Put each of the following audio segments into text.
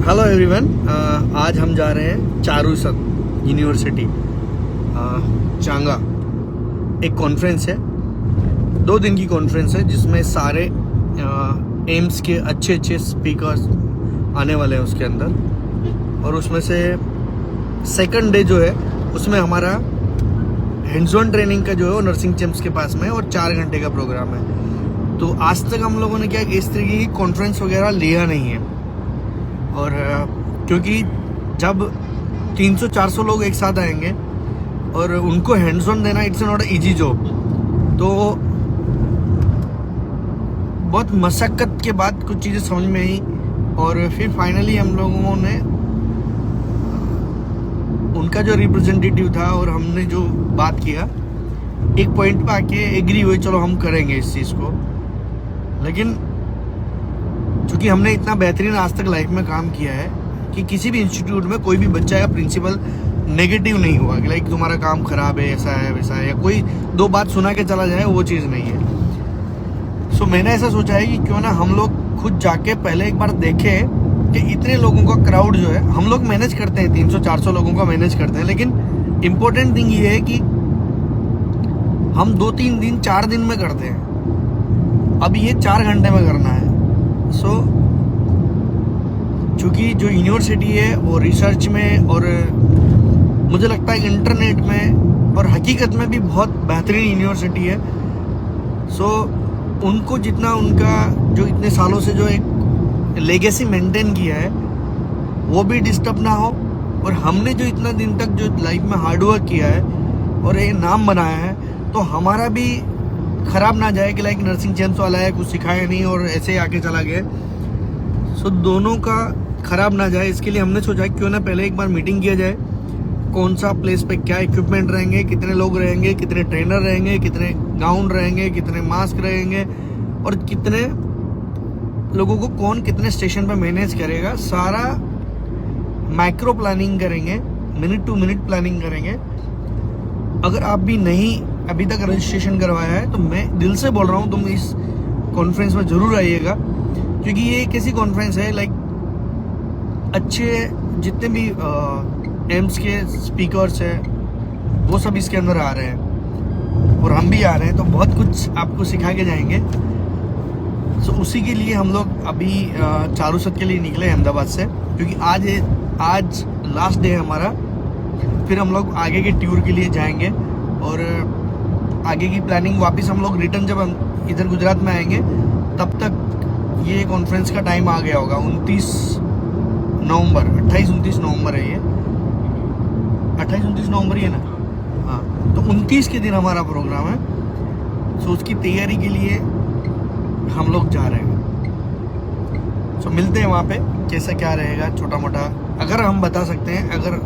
Hello everyone, आज हम जा रहे हैं चारूसत यूनिवर्सिटी चांगा। एक कॉन्फ्रेंस है, 2 दिन की कॉन्फ्रेंस है जिसमें सारे एम्स के अच्छे अच्छे स्पीकर्स आने वाले हैं उसके अंदर। और उसमें से सेकंड डे जो है उसमें हमारा हैंड्स ऑन ट्रेनिंग का जो है वो नर्सिंग चैम्प्स के पास में और 4 घंटे का प्रोग्राम है। तो आज तक हम लोगों ने क्या इस तरीके की कॉन्फ्रेंस वगैरह लिया नहीं है। और क्योंकि जब 300-400 लोग एक साथ आएंगे और उनको हैंड्स ऑन देना इट्स नॉट इजी जॉब, तो बहुत मशक्क़त के बाद कुछ चीज़ें समझ में आई। और फिर फाइनली हम लोगों ने उनका जो रिप्रेजेंटेटिव था और हमने जो बात किया, एक पॉइंट पे आके एग्री हुए, चलो हम करेंगे इस चीज़ को। लेकिन चूँकि हमने इतना बेहतरीन आज तक लाइफ में काम किया है कि किसी भी इंस्टीट्यूट में कोई भी बच्चा या प्रिंसिपल नेगेटिव नहीं हुआ कि लाइक तुम्हारा काम खराब है, ऐसा है वैसा है, या कोई 2 बात सुना के चला जाए, वो चीज़ नहीं है। सो मैंने ऐसा सोचा है कि क्यों ना हम लोग खुद जाके पहले एक बार देखें कि इतने लोगों का क्राउड जो है हम लोग मैनेज करते हैं, 300-400 लोगों का मैनेज करते हैं। लेकिन इम्पोर्टेंट थिंग ये है कि हम 2-3 दिन 4 दिन में करते हैं, अब ये 4 घंटे में करना है। सो चूँकि जो यूनिवर्सिटी है वो रिसर्च में और मुझे लगता है इंटरनेट में और हकीकत में भी बहुत बेहतरीन यूनिवर्सिटी है। सो उनको जितना उनका जो इतने सालों से जो एक लेगेसी मेंटेन किया है वो भी डिस्टर्ब ना हो, और हमने जो इतना दिन तक जो लाइफ में हार्डवर्क किया है और ये नाम बनाया है, तो हमारा भी ख़राब ना जाए कि लाइक नर्सिंग चैम्प्स वाला है, कुछ सिखाया नहीं और ऐसे ही आके चला गया। सो दोनों का ख़राब ना जाए, इसके लिए हमने सोचा क्यों ना पहले एक बार मीटिंग किया जाए, कौन सा प्लेस पे क्या इक्विपमेंट रहेंगे, कितने लोग रहेंगे, कितने ट्रेनर रहेंगे, कितने गाउन रहेंगे, कितने मास्क रहेंगे, और कितने लोगों को कौन कितने स्टेशन पे मैनेज करेगा। सारा माइक्रो प्लानिंग करेंगे, मिनट टू मिनट प्लानिंग करेंगे। अगर आप भी नहीं अभी तक रजिस्ट्रेशन करवाया है तो मैं दिल से बोल रहा हूँ तुम इस कॉन्फ्रेंस में ज़रूर आइएगा, क्योंकि ये एक ऐसी कॉन्फ्रेंस है लाइक अच्छे जितने भी एम्स के स्पीकर्स हैं वो सब इसके अंदर आ रहे हैं और हम भी आ रहे हैं, तो बहुत कुछ आपको सिखा के जाएंगे। सो उसी के लिए हम लोग अभी चारूसत के लिए निकले अहमदाबाद से, क्योंकि आज लास्ट डे है हमारा। फिर हम लोग आगे के टूर के लिए जाएंगे और आगे की प्लानिंग वापस हम लोग रिटर्न जब हम इधर गुजरात में आएंगे तब तक ये कॉन्फ्रेंस का टाइम आ गया होगा। 28-29 नवंबर है ये, 28-29 नवंबर ही है ना, हाँ। तो 29 के दिन हमारा प्रोग्राम है। सो उसकी तैयारी के लिए हम लोग जा रहे हैं। सो मिलते हैं वहाँ पे, कैसा क्या रहेगा छोटा मोटा अगर हम बता सकते हैं। अगर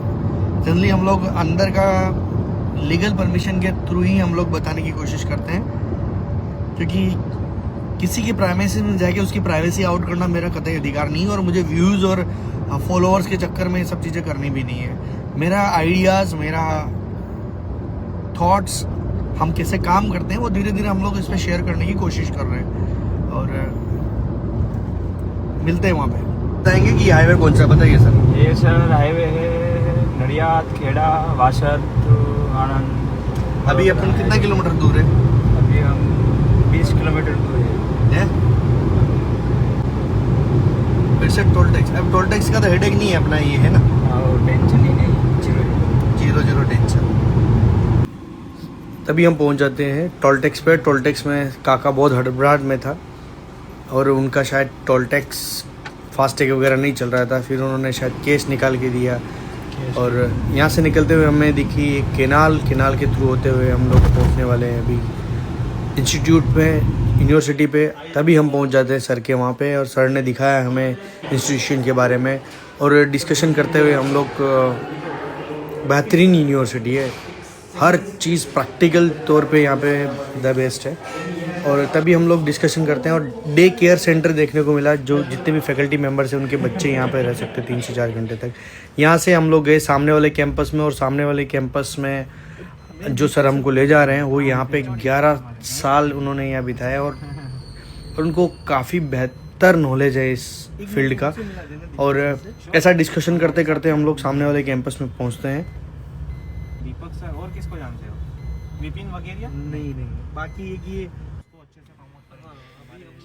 जनरली हम लोग अंदर का लीगल परमिशन के थ्रू ही हम लोग बताने की कोशिश करते हैं, क्योंकि किसी की प्राइवेसी में जाके उसकी प्राइवेसी आउट करना मेरा कतई अधिकार नहीं है, और मुझे व्यूज़ और फॉलोअर्स के चक्कर में ये सब चीज़ें करनी भी नहीं है। मेरा आइडियाज़, मेरा थॉट्स, हम कैसे काम करते हैं वो धीरे धीरे हम लोग इस पर शेयर करने की कोशिश कर रहे हैं। और मिलते हैं वहाँ पे। बताएंगे कि हाईवे कौन सा, बताइए सर। ये सर हाईवे है नडियाद, खेड़ा, वासद, आनंद। अभी अपन कितना किलोमीटर दूर है? अभी हम 20 किलोमीटर दूर है। फिर से टोल टैक्स, अब टोल टैक्स का तो हेडेक नहीं है अपना, ये है ना, टेंशन ही नहीं, जीरो टेंशन। तभी हम पहुंच जाते हैं टोल टैक्स पे। टोल टैक्स में काका बहुत हड़बड़ाहट में था और उनका शायद टोल टैक्स फास्टैग वगैरह नहीं चल रहा था। फिर उन्होंने शायद केस निकाल के दिया, और यहाँ से निकलते हुए हमें दिखी एक केनाल के थ्रू होते हुए हम लोग पहुँचने वाले हैं अभी इंस्टीट्यूट पे, यूनिवर्सिटी पे। तभी हम पहुँच जाते हैं सर के वहाँ पे, और सर ने दिखाया हमें इंस्टीट्यूशन के बारे में, और डिस्कशन करते हुए हम लोग बेहतरीन यूनिवर्सिटी है, हर चीज़ प्रैक्टिकल तौर पे यहाँ पे द बेस्ट है। और तभी हम लोग डिस्कशन करते हैं, और डे केयर सेंटर देखने को मिला, जो जितने भी फैकल्टी मेंबर्स हैं उनके बच्चे यहाँ पे रह सकते 3 से 4 घंटे तक। यहाँ से हम लोग गए सामने वाले कैंपस में, और सामने वाले कैंपस में जो सर हमको ले जा रहे हैं वो यहाँ पे 11 साल उन्होंने यहाँ बिताया, और उनको काफ़ी बेहतर नॉलेज है इस फील्ड का। और ऐसा डिस्कशन करते करते हम लोग सामने वाले कैंपस में पहुंचते हैं। दीपक सर और किसको जानते हो? विपिन वगैरह? नहीं बाकी एक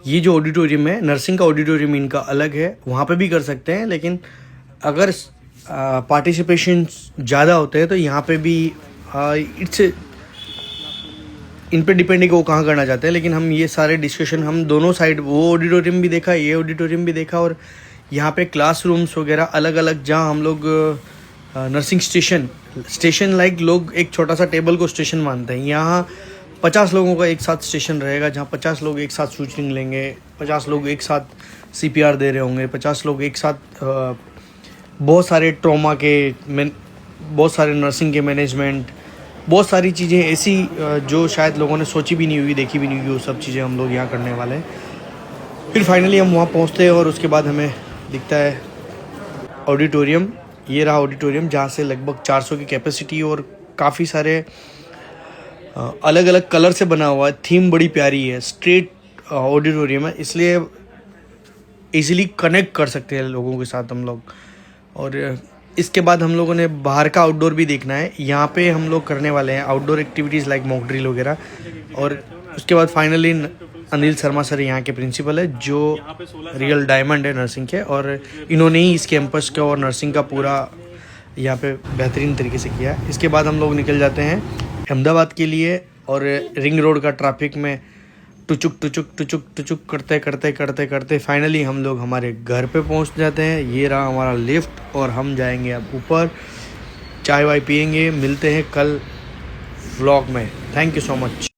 ये जो ऑडिटोरियम है, नर्सिंग का ऑडिटोरियम इनका अलग है, वहाँ पे भी कर सकते हैं, लेकिन अगर पार्टिसिपेशन ज़्यादा होते हैं तो यहाँ पे भी इट्स इन पे डिपेंड है कि वो कहाँ करना चाहते हैं। लेकिन हम ये सारे डिस्कशन हम दोनों साइड, वो ऑडिटोरियम भी देखा, ये ऑडिटोरियम भी देखा, और यहाँ पे क्लासरूम्स वगैरह अलग अलग, जहाँ हम लोग नर्सिंग स्टेशन लाइक लोग एक छोटा सा टेबल को स्टेशन मानते हैं, यहाँ 50 लोगों का एक साथ स्टेशन रहेगा, जहाँ 50 लोग एक साथ शूटिंग लेंगे, 50 लोग एक साथ CPR दे रहे होंगे, 50 लोग एक साथ बहुत सारे ट्रॉमा के, बहुत सारे नर्सिंग के मैनेजमेंट, बहुत सारी चीज़ें ऐसी जो शायद लोगों ने सोची भी नहीं हुई, देखी भी नहीं हुई, वो सब चीज़ें हम लोग यहाँ करने वाले हैं। फिर फाइनली हम वहाँ पहुँचते हैं और उसके बाद हमें दिखता है ऑडिटोरियम। ये रहा ऑडिटोरियम, जहाँ से लगभग 400 की कैपेसिटी और काफ़ी सारे अलग अलग कलर से बना हुआ है। थीम बड़ी प्यारी है, स्ट्रेट ऑडिटोरियम है, इसलिए इजीली कनेक्ट कर सकते हैं लोगों के साथ हम लोग। और इसके बाद हम लोगों ने बाहर का आउटडोर भी देखना है। यहाँ पे हम लोग करने वाले हैं outdoor activities like mock drill वगैरह। और उसके बाद फाइनली अनिल शर्मा सर यहाँ के प्रिंसिपल है, जो रियल डायमंड है नर्सिंग के, और इन्होंने ही इस कैंपस का और नर्सिंग का पूरा यहाँ पे बेहतरीन तरीके से किया है। इसके बाद हम लोग निकल जाते हैं अहमदाबाद के लिए, और रिंग रोड का ट्रैफिक में टुचुक करते फाइनली हम लोग हमारे घर पे पहुंच जाते हैं। ये रहा हमारा लिफ्ट और हम जाएंगे अब ऊपर, चाय वाय पियेंगे। मिलते हैं कल व्लॉग में। Thank you so much.